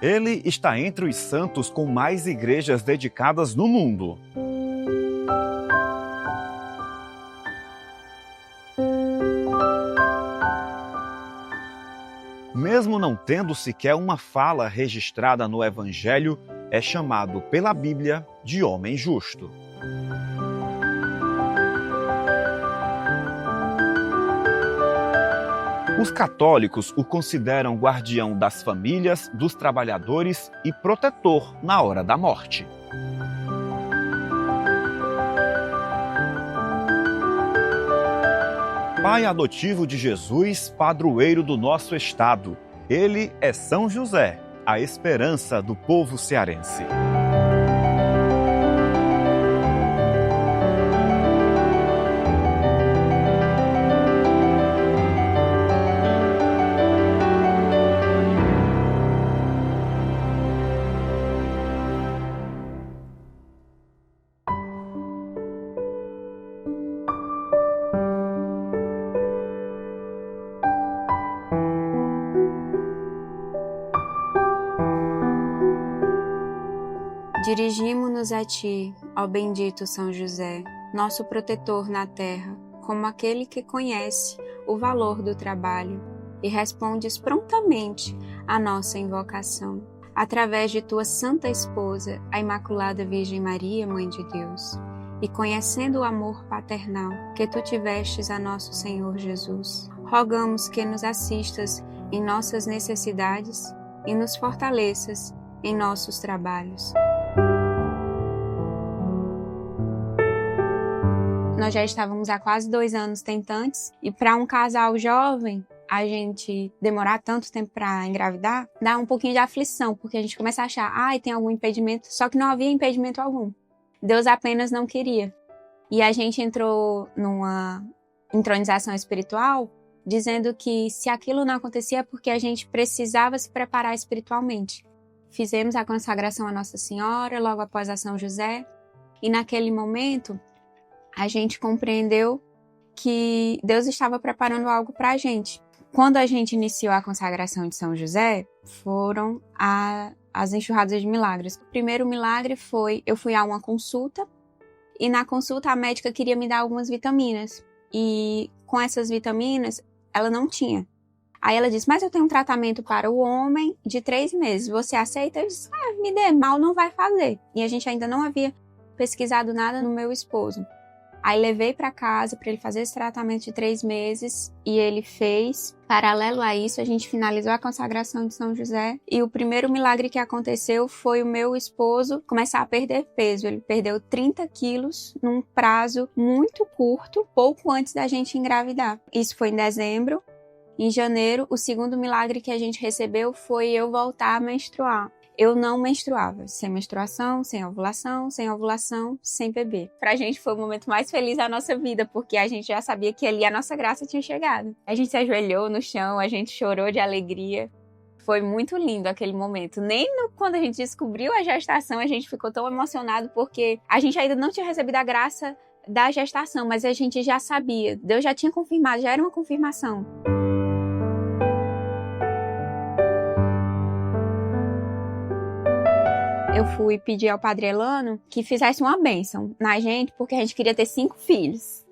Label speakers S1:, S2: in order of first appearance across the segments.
S1: Ele está entre os santos com mais igrejas dedicadas no mundo. Mesmo não tendo sequer uma fala registrada no Evangelho, é chamado pela Bíblia de homem justo. Os católicos o consideram guardião das famílias, dos trabalhadores e protetor na hora da morte. Pai adotivo de Jesus, padroeiro do nosso estado. Ele é São José, a esperança do povo cearense.
S2: Dirigimo-nos a Ti, ó bendito São José, nosso protetor na terra, como aquele que conhece o valor do trabalho e respondes prontamente à nossa invocação. Através de Tua Santa Esposa, a Imaculada Virgem Maria, Mãe de Deus, e conhecendo o amor paternal que Tu tivestes a nosso Senhor Jesus, rogamos que nos assistas em nossas necessidades e nos fortaleças em nossos trabalhos. Nós já estávamos há quase 2 anos tentantes e para um casal jovem, a gente demorar tanto tempo para engravidar, dá um pouquinho de aflição, porque a gente começa a achar, tem algum impedimento, só que não havia impedimento algum. Deus apenas não queria. E a gente entrou numa entronização espiritual, dizendo que se aquilo não acontecia é porque a gente precisava se preparar espiritualmente. Fizemos a consagração à Nossa Senhora, logo após a São José, e naquele momento a gente compreendeu que Deus estava preparando algo para a gente. Quando a gente iniciou a consagração de São José, foram as enxurradas de milagres. O primeiro milagre foi, eu fui a uma consulta, e na consulta a médica queria me dar algumas vitaminas. E com essas vitaminas, ela não tinha. Aí ela disse, mas eu tenho um tratamento para o homem de 3 meses, você aceita? Eu disse, me dê, mal não vai fazer. E a gente ainda não havia pesquisado nada no meu esposo. Aí levei para casa para ele fazer esse tratamento de 3 meses e ele fez. Paralelo a isso, a gente finalizou a consagração de São José e o primeiro milagre que aconteceu foi o meu esposo começar a perder peso. Ele perdeu 30 quilos num prazo muito curto, pouco antes da gente engravidar. Isso foi em dezembro. Em janeiro, o segundo milagre que a gente recebeu foi eu voltar a menstruar. Eu não menstruava, sem menstruação, sem ovulação, sem bebê. Pra gente foi o momento mais feliz da nossa vida, porque a gente já sabia que ali a nossa graça tinha chegado. A gente se ajoelhou no chão, a gente chorou de alegria. Foi muito lindo aquele momento. Quando a gente descobriu a gestação, a gente ficou tão emocionado, porque a gente ainda não tinha recebido a graça da gestação, mas a gente já sabia. Deus já tinha confirmado, já era uma confirmação. Eu fui pedir ao Padre Elano que fizesse uma bênção na gente, porque a gente queria ter 5 filhos.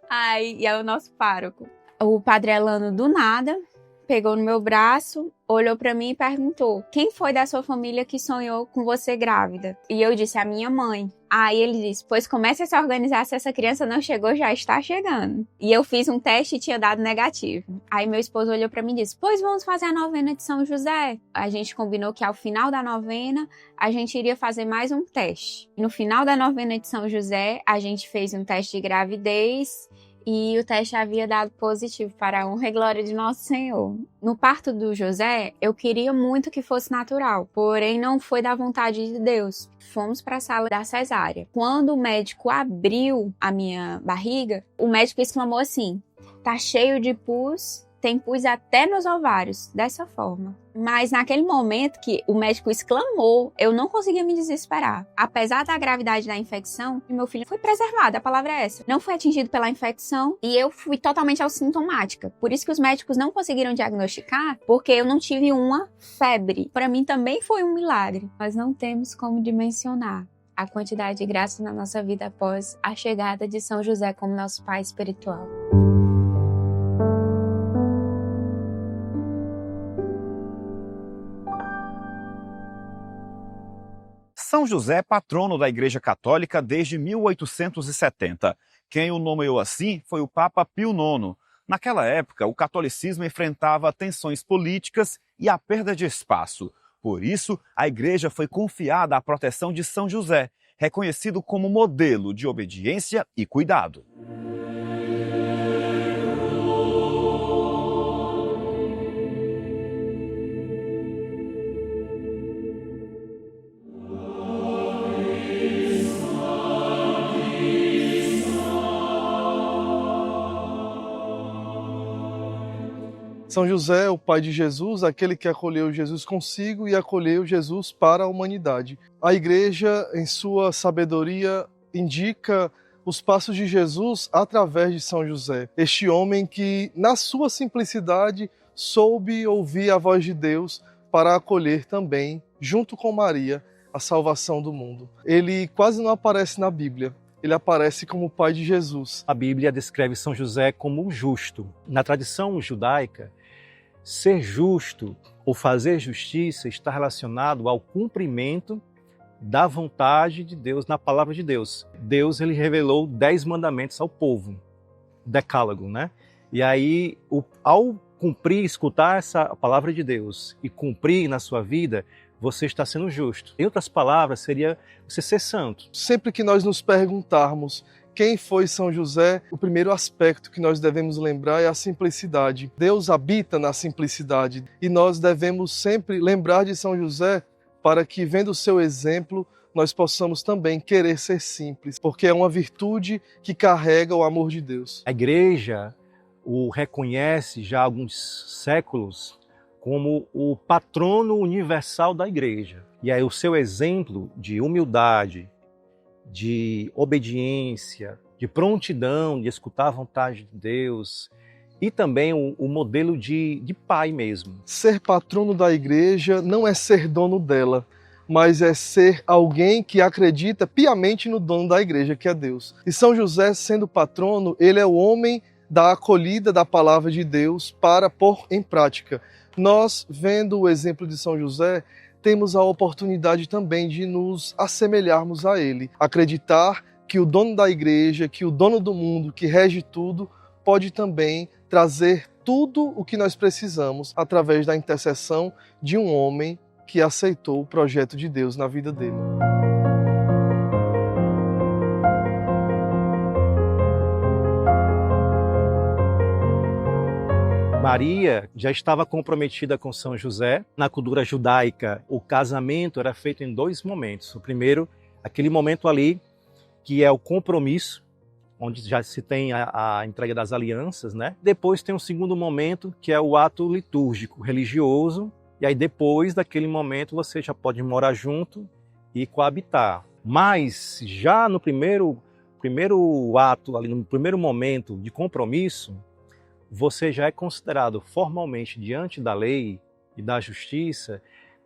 S2: Aí é o nosso pároco. O Padre Elano, do nada, pegou no meu braço, olhou pra mim e perguntou, quem foi da sua família que sonhou com você grávida? E eu disse, a minha mãe. Aí ele disse, pois comece a se organizar, se essa criança não chegou, já está chegando. E eu fiz um teste e tinha dado negativo. Aí meu esposo olhou pra mim e disse, pois vamos fazer a novena de São José. A gente combinou que ao final da novena, a gente iria fazer mais um teste. No final da novena de São José, a gente fez um teste de gravidez e o teste havia dado positivo, para a honra e glória de Nosso Senhor. No parto do José, eu queria muito que fosse natural, porém não foi da vontade de Deus. Fomos para a sala da cesárea. Quando o médico abriu a minha barriga, o médico exclamou assim, tá cheio de pus, tem pus até nos ovários, dessa forma. Mas naquele momento que o médico exclamou, eu não conseguia me desesperar. Apesar da gravidade da infecção, meu filho foi preservado, a palavra é essa. Não foi atingido pela infecção e eu fui totalmente assintomática. Por isso que os médicos não conseguiram diagnosticar, porque eu não tive uma febre. Para mim também foi um milagre. Nós não temos como dimensionar a quantidade de graça na nossa vida após a chegada de São José como nosso pai espiritual.
S1: São José é patrono da Igreja Católica desde 1870. Quem o nomeou assim foi o Papa Pio IX. Naquela época, o catolicismo enfrentava tensões políticas e a perda de espaço. Por isso, a Igreja foi confiada à proteção de São José, reconhecido como modelo de obediência e cuidado.
S3: São José, o pai de Jesus, aquele que acolheu Jesus consigo e acolheu Jesus para a humanidade. A Igreja, em sua sabedoria, indica os passos de Jesus através de São José. Este homem que, na sua simplicidade, soube ouvir a voz de Deus para acolher também, junto com Maria, a salvação do mundo. Ele quase não aparece na Bíblia. Ele aparece como o pai de Jesus.
S4: A Bíblia descreve São José como um justo. Na tradição judaica, ser justo ou fazer justiça está relacionado ao cumprimento da vontade de Deus na palavra de Deus. Deus ele revelou 10 mandamentos ao povo, decálogo, né? E aí, ao cumprir, escutar essa palavra de Deus e cumprir na sua vida, você está sendo justo. Em outras palavras, seria você ser santo.
S3: Sempre que nós nos perguntarmos quem foi São José, o primeiro aspecto que nós devemos lembrar é a simplicidade. Deus habita na simplicidade e nós devemos sempre lembrar de São José para que, vendo o seu exemplo, nós possamos também querer ser simples, porque é uma virtude que carrega o amor de Deus.
S4: A Igreja o reconhece já há alguns séculos como o patrono universal da Igreja. E aí o seu exemplo de humildade, de obediência, de prontidão, de escutar a vontade de Deus e também o modelo de pai mesmo.
S3: Ser patrono da Igreja não é ser dono dela, mas é ser alguém que acredita piamente no dono da Igreja, que é Deus. E São José, sendo patrono, ele é o homem da acolhida da palavra de Deus para pôr em prática. Nós, vendo o exemplo de São José, temos a oportunidade também de nos assemelharmos a ele. Acreditar que o dono da Igreja, que o dono do mundo, que rege tudo, pode também trazer tudo o que nós precisamos através da intercessão de um homem que aceitou o projeto de Deus na vida dele.
S4: Maria já estava comprometida com São José. Na cultura judaica, o casamento era feito em 2 momentos. O primeiro, aquele momento ali, que é o compromisso, onde já se tem a entrega das alianças, né? Depois tem um segundo momento, que é o ato litúrgico, religioso. E aí depois daquele momento você já pode morar junto e coabitar. Mas já no primeiro ato, ali no primeiro momento de compromisso, você já é considerado formalmente diante da lei e da justiça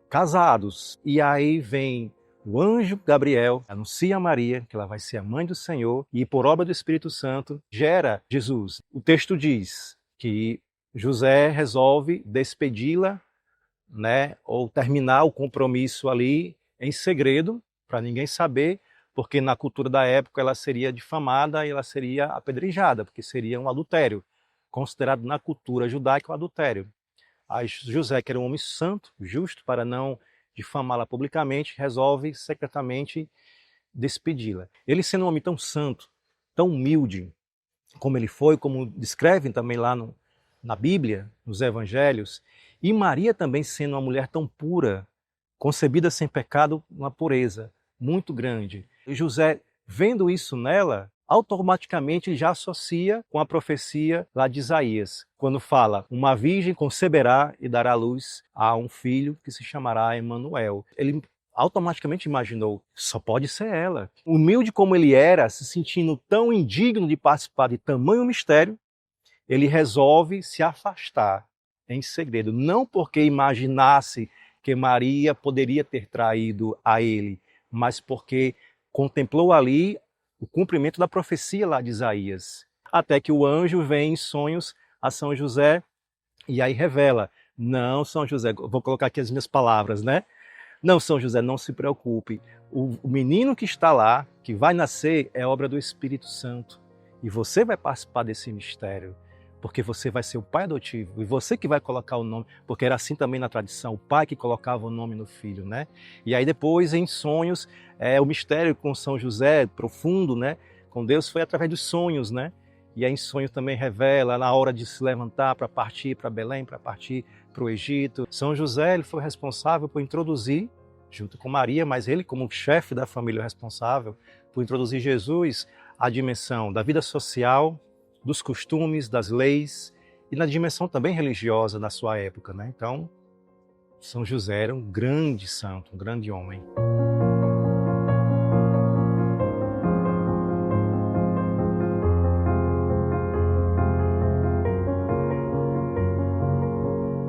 S4: casados. E aí vem o anjo Gabriel, anuncia a Maria que ela vai ser a mãe do Senhor e por obra do Espírito Santo gera Jesus. O texto diz que José resolve despedi-la, né, ou terminar o compromisso ali em segredo, para ninguém saber, porque na cultura da época ela seria difamada e ela seria apedrejada, porque seria um adultério, considerado na cultura judaica o adultério. Aí José, que era um homem santo, justo, para não difamá-la publicamente, resolve secretamente despedi-la. Ele sendo um homem tão santo, tão humilde, como ele foi, como descrevem também lá na Bíblia, nos Evangelhos, e Maria também sendo uma mulher tão pura, concebida sem pecado, uma pureza muito grande. E José, vendo isso nela, automaticamente ele já associa com a profecia lá de Isaías, quando fala: uma virgem conceberá e dará luz a um filho que se chamará Emanuel. Ele automaticamente imaginou: só pode ser ela. Humilde como ele era, se sentindo tão indigno de participar de tamanho mistério, ele resolve se afastar em segredo, não porque imaginasse que Maria poderia ter traído a ele, mas porque contemplou ali o cumprimento da profecia lá de Isaías. Até que o anjo vem em sonhos a São José e aí revela: não, São José, vou colocar aqui as minhas palavras, né? Não, São José, não se preocupe. O menino que está lá, que vai nascer, é obra do Espírito Santo. E você vai participar desse mistério, porque você vai ser o pai adotivo. E você que vai colocar o nome, porque era assim também na tradição, o pai que colocava o nome no filho, né? E aí depois, em sonhos, o mistério com São José, profundo, né? Com Deus, foi através dos sonhos, né? E aí em sonho também revela, na hora de se levantar para partir para Belém, para partir para o Egito. São José, ele foi responsável por introduzir, junto com Maria, mas ele como chefe da família responsável, por introduzir Jesus à dimensão da vida social, dos costumes, das leis e na dimensão também religiosa da sua época, né? Então, São José era um grande santo, um grande homem.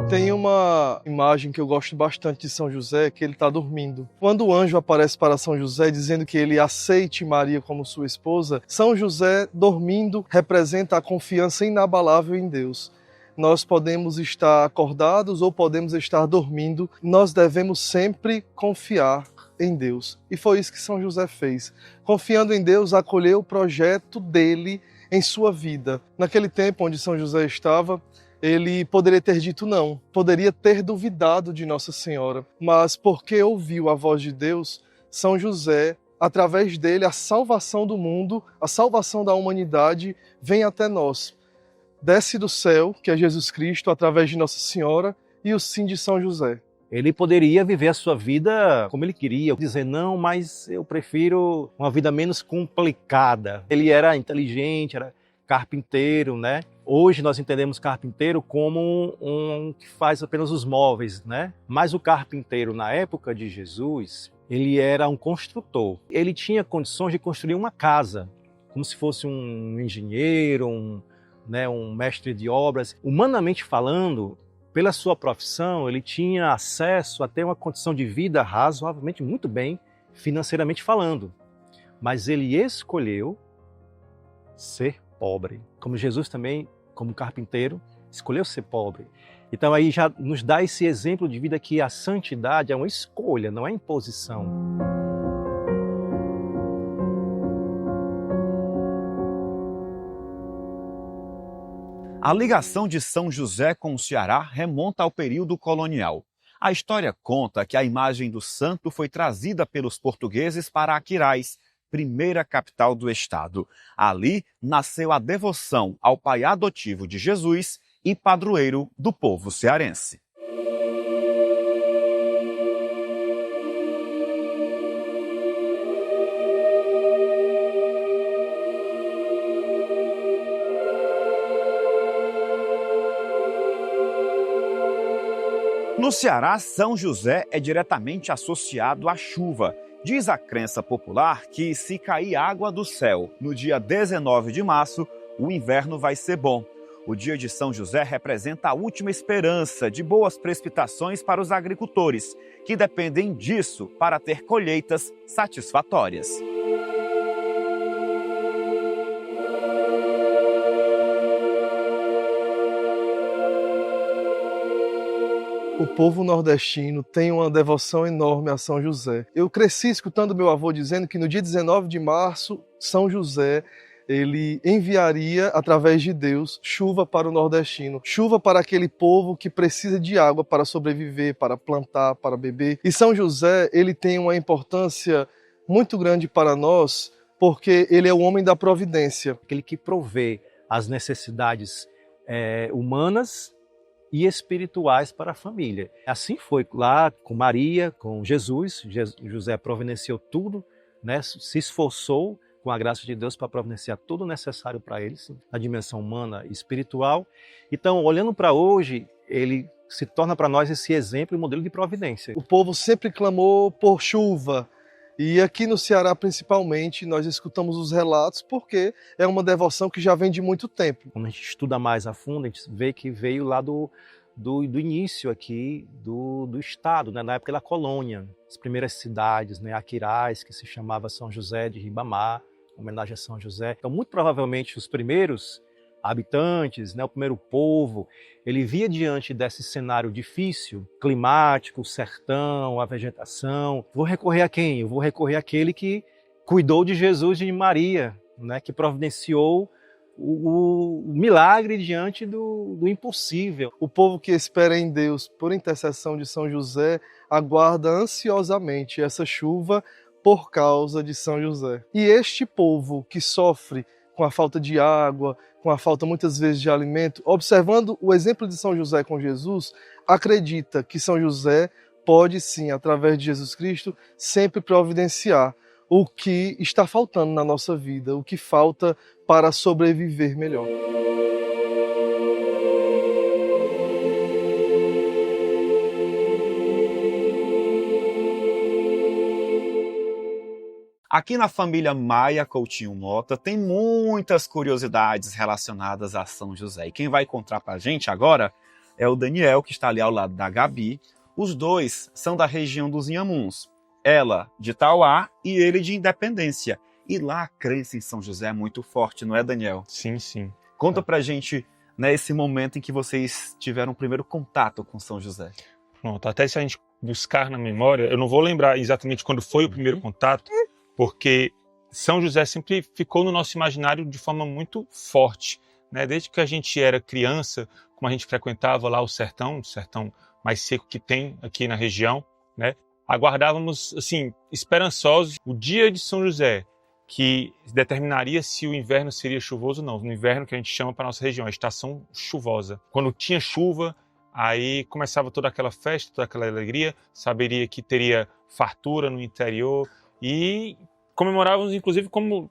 S3: Tem uma imagem que eu gosto bastante de São José, que ele está dormindo. Quando o anjo aparece para São José dizendo que ele aceite Maria como sua esposa, São José dormindo representa a confiança inabalável em Deus. Nós podemos estar acordados ou podemos estar dormindo, nós devemos sempre confiar em Deus. E foi isso que São José fez. Confiando em Deus, acolheu o projeto dele em sua vida. Naquele tempo onde São José estava, ele poderia ter dito não, poderia ter duvidado de Nossa Senhora, mas porque ouviu a voz de Deus, São José, através dele, a salvação do mundo, a salvação da humanidade vem até nós. Desce do céu, que é Jesus Cristo, através de Nossa Senhora, e o sim de São José.
S4: Ele poderia viver a sua vida como ele queria, dizer: não, mas eu prefiro uma vida menos complicada. Ele era inteligente, era carpinteiro, né? Hoje nós entendemos carpinteiro como um que faz apenas os móveis, né? Mas o carpinteiro na época de Jesus, ele era um construtor. Ele tinha condições de construir uma casa, como se fosse um engenheiro, um mestre de obras. Humanamente falando, pela sua profissão, ele tinha acesso a ter uma condição de vida razoavelmente muito bem, financeiramente falando. Mas ele escolheu ser pobre. Como Jesus também, como carpinteiro, escolheu ser pobre. Então aí já nos dá esse exemplo de vida que a santidade é uma escolha, não é imposição.
S1: A ligação de São José com o Ceará remonta ao período colonial. A história conta que a imagem do santo foi trazida pelos portugueses para Aquiraz, primeira capital do estado. Ali nasceu a devoção ao pai adotivo de Jesus e padroeiro do povo cearense. No Ceará, São José é diretamente associado à chuva. Diz a crença popular que se cair água do céu no dia 19 de março, o inverno vai ser bom. O dia de São José representa a última esperança de boas precipitações para os agricultores, que dependem disso para ter colheitas satisfatórias.
S3: O povo nordestino tem uma devoção enorme a São José. Eu cresci escutando meu avô dizendo que no dia 19 de março, São José, ele enviaria, através de Deus, chuva para o nordestino. Chuva para aquele povo que precisa de água para sobreviver, para plantar, para beber. E São José, ele tem uma importância muito grande para nós, porque ele é o homem da providência.
S4: Aquele que provê as necessidades humanas e espirituais para a família. Assim foi lá com Maria, com Jesus. José providenciou tudo, né? Se esforçou com a graça de Deus para providenciar tudo o necessário para eles, na dimensão humana e espiritual. Então, olhando para hoje, ele se torna para nós esse exemplo e modelo de providência.
S3: O povo sempre clamou por chuva. E aqui no Ceará, principalmente, nós escutamos os relatos porque é uma devoção que já vem de muito tempo.
S4: Quando a gente estuda mais a fundo, a gente vê que veio lá do início aqui do Estado, né? Na época da colônia. As primeiras cidades, né? Aquiraz, que se chamava São José de Ribamar, homenagem a São José. Então, muito provavelmente, os primeiros habitantes, né? O primeiro povo, ele via diante desse cenário difícil, climático, o sertão, a vegetação. Vou recorrer a quem? Eu vou recorrer àquele que cuidou de Jesus e de Maria, né? Que providenciou o milagre diante do impossível.
S3: O povo que espera em Deus por intercessão de São José aguarda ansiosamente essa chuva por causa de São José. E este povo que sofre com a falta de água, com a falta muitas vezes de alimento, observando o exemplo de São José com Jesus, acredita que São José pode sim, através de Jesus Cristo, sempre providenciar o que está faltando na nossa vida, o que falta para sobreviver melhor.
S1: Aqui na família Maia Coutinho Mota tem muitas curiosidades relacionadas a São José. E quem vai contar pra gente agora é o Daniel, que está ali ao lado da Gabi. Os dois são da região dos Inhamuns. Ela de Tauá e ele de Independência. E lá a crença em São José é muito forte, não é, Daniel?
S5: Sim, sim.
S1: Conta pra gente, né, esse momento em que vocês tiveram o primeiro contato com São José.
S5: Pronto, até se a gente buscar na memória, eu não vou lembrar exatamente quando foi o primeiro contato, porque São José sempre ficou no nosso imaginário de forma muito forte, né? Desde que a gente era criança, como a gente frequentava lá o sertão mais seco que tem aqui na região, né? Aguardávamos, assim, esperançosos o dia de São José, que determinaria se o inverno seria chuvoso ou não. No inverno, que a gente chama para a nossa região, a estação chuvosa. Quando tinha chuva, aí começava toda aquela festa, toda aquela alegria, saberia que teria fartura no interior e comemorávamos, inclusive, como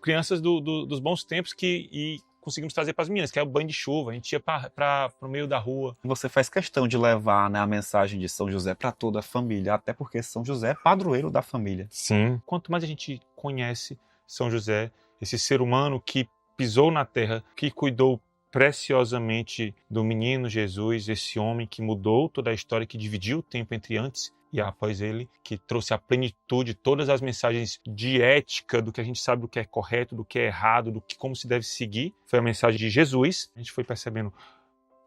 S5: crianças dos bons tempos e conseguimos trazer para as meninas, que é o banho de chuva. A gente ia para o meio da rua.
S1: Você faz questão de levar, né, a mensagem de São José para toda a família, até porque São José é padroeiro da família.
S5: Sim. Quanto mais a gente conhece São José, esse ser humano que pisou na terra, que cuidou preciosamente do menino Jesus, esse homem que mudou toda a história, que dividiu o tempo entre antes e após ele, que trouxe a plenitude, todas as mensagens de ética, do que a gente sabe do que é correto, do que é errado, do que como se deve seguir. Foi a mensagem de Jesus. A gente foi percebendo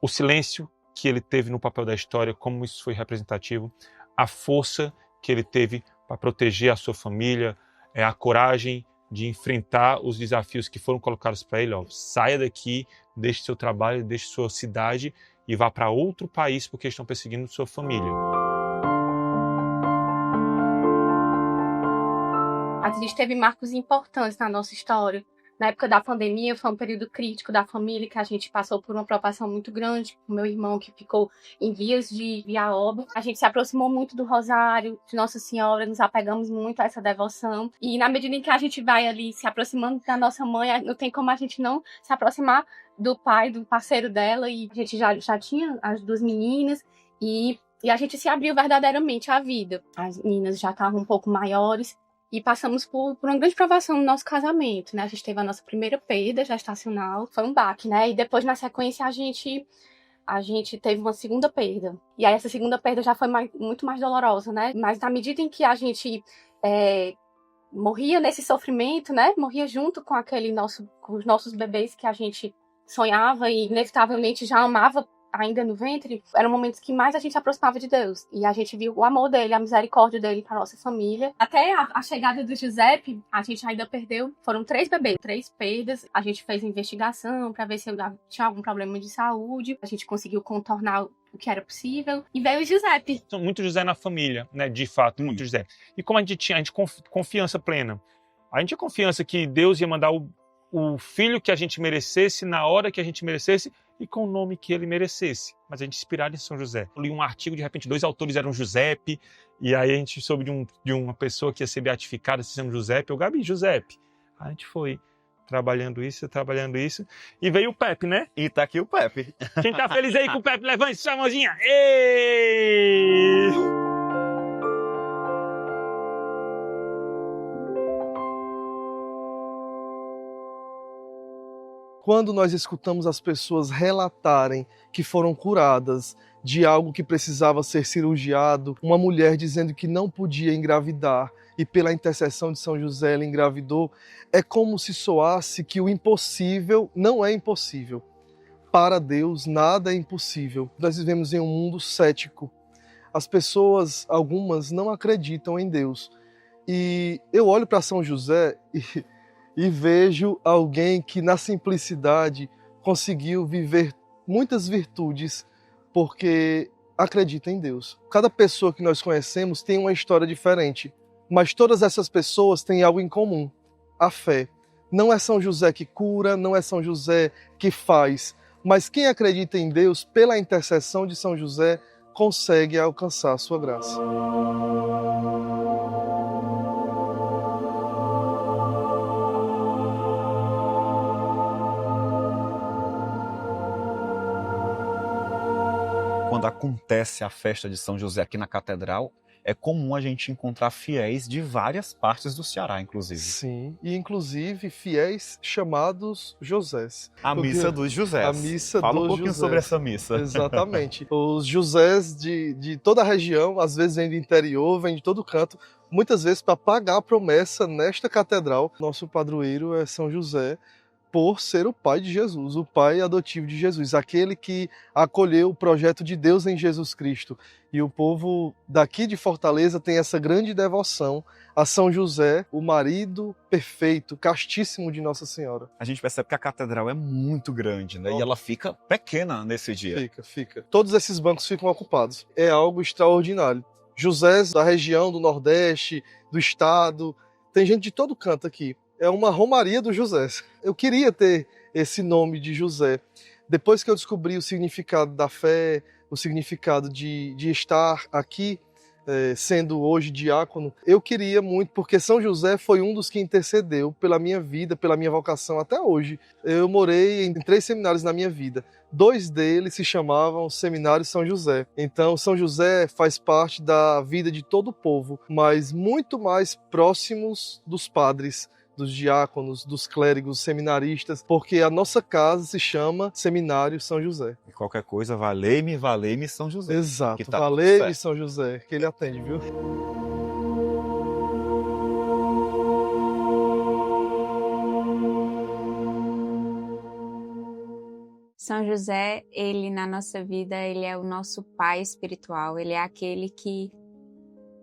S5: o silêncio que ele teve no papel da história, como isso foi representativo, a força que ele teve para proteger a sua família, a coragem de enfrentar os desafios que foram colocados para ele. Saia daqui, deixe seu trabalho, deixe sua cidade e vá para outro país porque estão perseguindo sua família.
S6: A gente teve marcos importantes na nossa história. Na época da pandemia, foi um período crítico da família, que a gente passou por uma preocupação muito grande. O meu irmão, que ficou em vias de ir a óbito. A gente se aproximou muito do Rosário, de Nossa Senhora, nos apegamos muito a essa devoção. E na medida em que a gente vai ali se aproximando da nossa mãe, não tem como a gente não se aproximar do pai, do parceiro dela. E a gente já tinha as duas meninas e a gente se abriu verdadeiramente à vida. As meninas já estavam um pouco maiores. E passamos por uma grande provação no nosso casamento, né? A gente teve a nossa primeira perda gestacional, foi um baque, né? E depois, na sequência, a gente teve uma segunda perda. E aí, essa segunda perda já foi muito mais dolorosa, né? Mas na medida em que a gente morria nesse sofrimento, né? Morria junto com com os nossos bebês que a gente sonhava e, inevitavelmente, já amava ainda no ventre, eram momentos que mais a gente se aproximava de Deus. E a gente viu o amor dele, a misericórdia dele para nossa família. Até a chegada do Giuseppe, a gente ainda perdeu, foram 3 bebês, 3 perdas. A gente fez investigação para ver se tinha algum problema de saúde. A gente conseguiu contornar o que era possível. E veio o Giuseppe.
S5: Muito José na família, né? De fato, muito José. E como a gente tinha confiança plena. A gente tinha confiança que Deus ia mandar o filho que a gente merecesse, na hora que a gente merecesse, e com o nome que ele merecesse. Mas a gente inspirado em São José. Eu li um artigo, de repente 2 autores eram Giuseppe, e aí a gente soube de uma pessoa que ia ser beatificada, se chama Giuseppe. Eu, Gabi, Giuseppe. A gente foi trabalhando isso, e veio o Pepe, né?
S1: E tá aqui o Pepe.
S5: Quem tá feliz aí com o Pepe, levante sua mãozinha. Ei!
S3: Quando nós escutamos as pessoas relatarem que foram curadas de algo que precisava ser cirurgiado, uma mulher dizendo que não podia engravidar e pela intercessão de São José ela engravidou, é como se soasse que o impossível não é impossível. Para Deus, nada é impossível. Nós vivemos em um mundo cético. As pessoas, algumas, não acreditam em Deus. E eu olho para São José e vejo alguém que na simplicidade conseguiu viver muitas virtudes porque acredita em Deus. Cada pessoa que nós conhecemos tem uma história diferente, mas todas essas pessoas têm algo em comum, a fé. Não é São José que cura, não é São José que faz, mas quem acredita em Deus, pela intercessão de São José, consegue alcançar a sua graça.
S1: Quando acontece a festa de São José aqui na Catedral, é comum a gente encontrar fiéis de várias partes do Ceará, inclusive.
S3: Sim, e inclusive fiéis chamados Josés.
S1: A missa dos Josés.
S3: A missa
S1: Fala
S3: dos
S1: um pouquinho
S3: Josés.
S1: sobre essa missa.
S3: Exatamente. Os Josés de toda a região, às vezes vêm do interior, vêm de todo canto, muitas vezes para pagar a promessa nesta catedral. Nosso padroeiro é São José, por ser o pai de Jesus, o pai adotivo de Jesus, aquele que acolheu o projeto de Deus em Jesus Cristo. E o povo daqui de Fortaleza tem essa grande devoção a São José, o marido perfeito, castíssimo de Nossa Senhora.
S1: A gente percebe que a catedral é muito grande, né? E ela fica pequena nesse dia.
S3: Fica. Todos esses bancos ficam ocupados. É algo extraordinário. Josés da região do Nordeste, do estado, tem gente de todo canto aqui. É uma romaria do José. Eu queria ter esse nome de José. Depois que eu descobri o significado da fé, o significado de estar aqui, sendo hoje diácono, eu queria muito, porque São José foi um dos que intercedeu pela minha vida, pela minha vocação até hoje. Eu morei em 3 seminários na minha vida. 2 deles se chamavam Seminário São José. Então, São José faz parte da vida de todo o povo, mas muito mais próximos dos padres, dos diáconos, dos clérigos, seminaristas, porque a nossa casa se chama Seminário São José.
S1: E qualquer coisa, valei-me São José.
S3: Exato,
S1: que tá
S3: valei-me São José, que ele atende, viu?
S2: São José, ele na nossa vida, ele é o nosso pai espiritual, ele é aquele que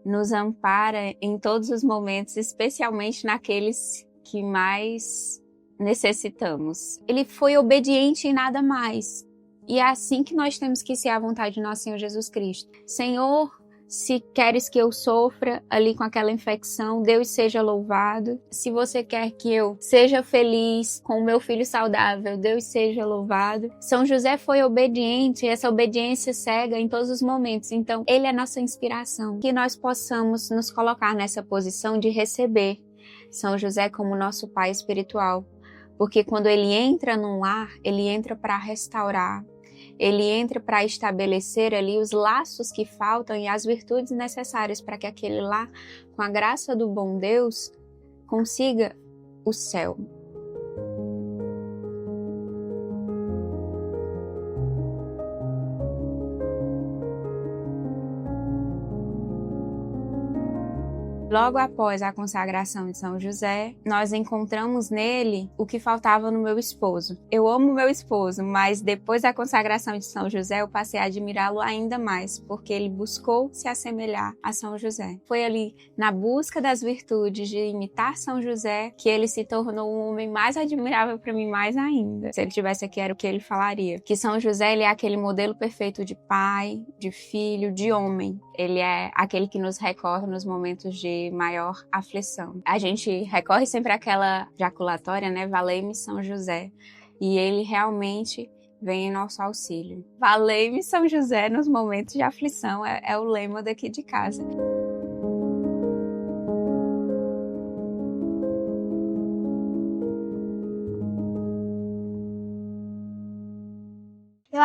S2: nos ampara em todos os momentos, especialmente naqueles que mais necessitamos. Ele foi obediente em nada mais. E é assim que nós temos que ser à vontade de nosso Senhor Jesus Cristo. Senhor, se queres que eu sofra ali com aquela infecção, Deus seja louvado. Se você quer que eu seja feliz com o meu filho saudável, Deus seja louvado. São José foi obediente, e essa obediência cega em todos os momentos. Então, ele é nossa inspiração. Que nós possamos nos colocar nessa posição de receber São José como nosso pai espiritual. Porque quando ele entra num lar, ele entra para restaurar. Ele entra para estabelecer ali os laços que faltam e as virtudes necessárias para que aquele lar, com a graça do bom Deus, consiga o céu. Logo após a consagração de São José, nós encontramos nele o que faltava no meu esposo. Eu amo meu esposo, mas depois da consagração de São José, eu passei a admirá-lo ainda mais, porque ele buscou se assemelhar a São José. Foi ali, na busca das virtudes de imitar São José, que ele se tornou um homem mais admirável para mim, mais ainda. Se ele estivesse aqui, era o que ele falaria. Que São José, ele é aquele modelo perfeito de pai, de filho, de homem. Ele é aquele que nos recorre nos momentos de maior aflição. A gente recorre sempre àquela jaculatória, né? Valei-me São José. E ele realmente vem em nosso auxílio. Valei-me São José nos momentos de aflição, é o lema daqui de casa.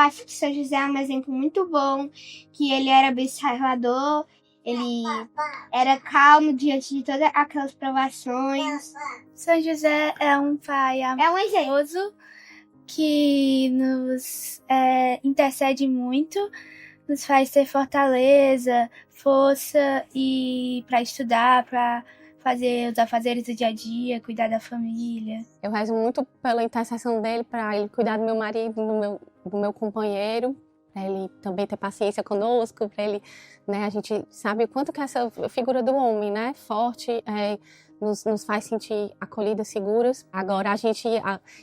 S7: acho que São José é um exemplo muito bom, que ele era observador, ele era calmo diante de todas aquelas provações.
S8: São José é um pai amoroso que nos intercede muito, nos faz ter fortaleza, força e para estudar, para fazer os afazeres do dia a dia, cuidar da família.
S6: Eu rezo muito pela intercessão dele, para ele cuidar do meu marido, do meu companheiro, para ele também ter paciência conosco, para ele, né, a gente sabe o quanto que essa figura do homem, né, forte, nos faz sentir acolhidas, seguras. Agora a gente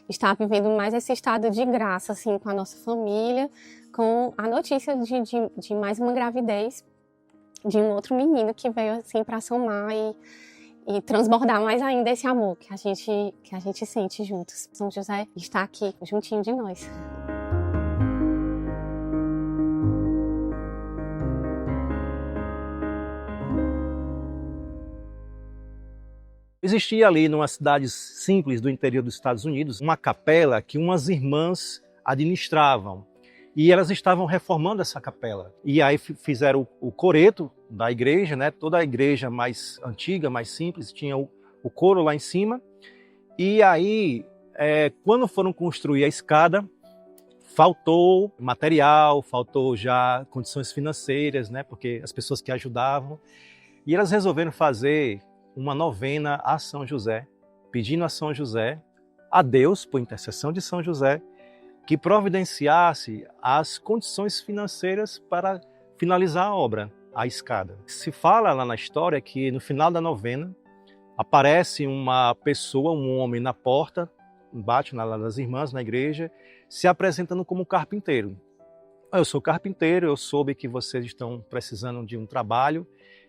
S6: está vivendo mais esse estado de graça, assim, com a nossa família, com a notícia de mais uma gravidez de um outro menino que veio, assim, para somar e transbordar mais ainda esse amor que a gente sente juntos. São José está aqui, juntinho de nós.
S4: Existia ali, numa cidade simples do interior dos Estados Unidos, uma capela que umas irmãs administravam. E elas estavam reformando essa capela. E aí fizeram o coreto da igreja, né? Toda a igreja mais antiga, mais simples, tinha o coro lá em cima. E aí, quando foram construir a escada, faltou material, faltou já condições financeiras, né? Porque as pessoas que ajudavam. E elas resolveram fazer uma novena a São José, pedindo a São José, a Deus, por intercessão de São José, que providenciasse as condições financeiras para finalizar a obra, a escada. Se fala lá na história que no final da novena aparece uma pessoa, um homem na porta, bate lá das irmãs na igreja, se apresentando como carpinteiro. Eu sou carpinteiro, eu soube que vocês estão precisando de um trabalho,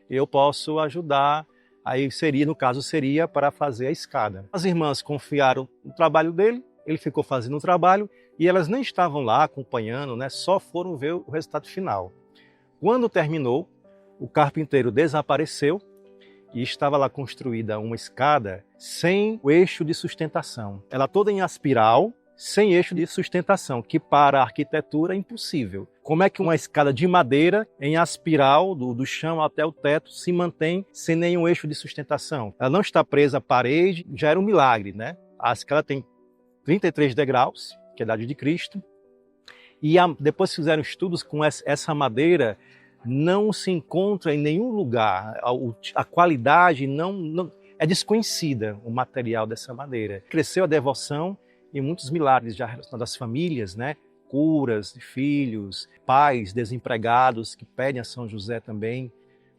S4: eu posso ajudar. Aí no caso seria para fazer a escada. As irmãs confiaram no trabalho dele, ele ficou fazendo o trabalho e elas nem estavam lá acompanhando, né? Só foram ver o resultado final. Quando terminou, o carpinteiro desapareceu e estava lá construída uma escada sem o eixo de sustentação. Ela toda em espiral, sem eixo de sustentação, que para a arquitetura é impossível. Como é que uma escada de madeira em espiral, do chão até o teto, se mantém sem nenhum eixo de sustentação? Ela não está presa à parede, já era um milagre, né? A escada tem 33 degraus, que é a idade de Cristo, e depois fizeram estudos com essa madeira, não se encontra em nenhum lugar, a qualidade não é desconhecida, o material dessa madeira. Cresceu a devoção e muitos milagres já relacionados às famílias, né? Curas de filhos, pais desempregados que pedem a São José também.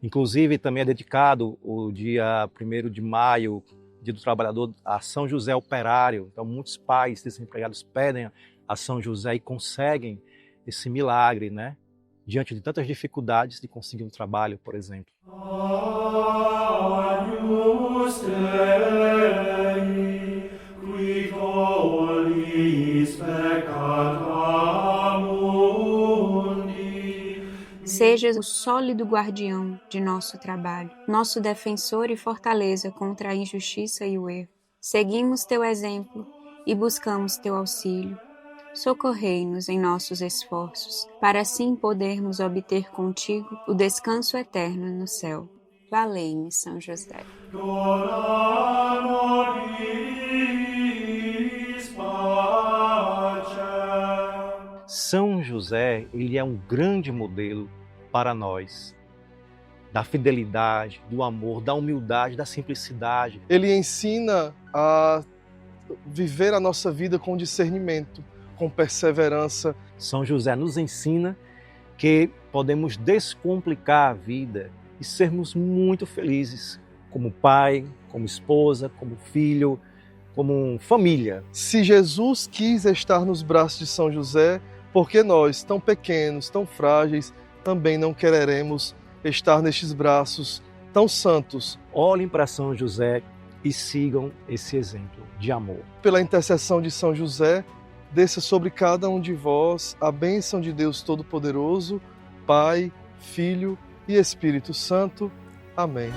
S4: Inclusive também é dedicado o dia 1º de maio, Dia do Trabalhador, a São José Operário. Então muitos pais desempregados pedem a São José e conseguem esse milagre, né? Diante de tantas dificuldades de conseguir um trabalho, por exemplo.
S2: Sejas o sólido guardião de nosso trabalho, nosso defensor e fortaleza contra a injustiça e o erro. Seguimos teu exemplo e buscamos teu auxílio. Socorrei-nos em nossos esforços, para assim podermos obter contigo o descanso eterno no céu. Valei-me, São José.
S4: São José, ele é um grande modelo para nós, da fidelidade, do amor, da humildade, da simplicidade.
S3: Ele ensina a viver a nossa vida com discernimento, com perseverança.
S4: São José nos ensina que podemos descomplicar a vida e sermos muito felizes, como pai, como esposa, como filho, como família.
S3: Se Jesus quis estar nos braços de São José, por que nós, tão pequenos, tão frágeis, também não quereremos estar nestes braços tão santos?
S4: Olhem para São José e sigam esse exemplo de amor.
S3: Pela intercessão de São José, desça sobre cada um de vós a bênção de Deus Todo-Poderoso, Pai, Filho e Espírito Santo. Amém.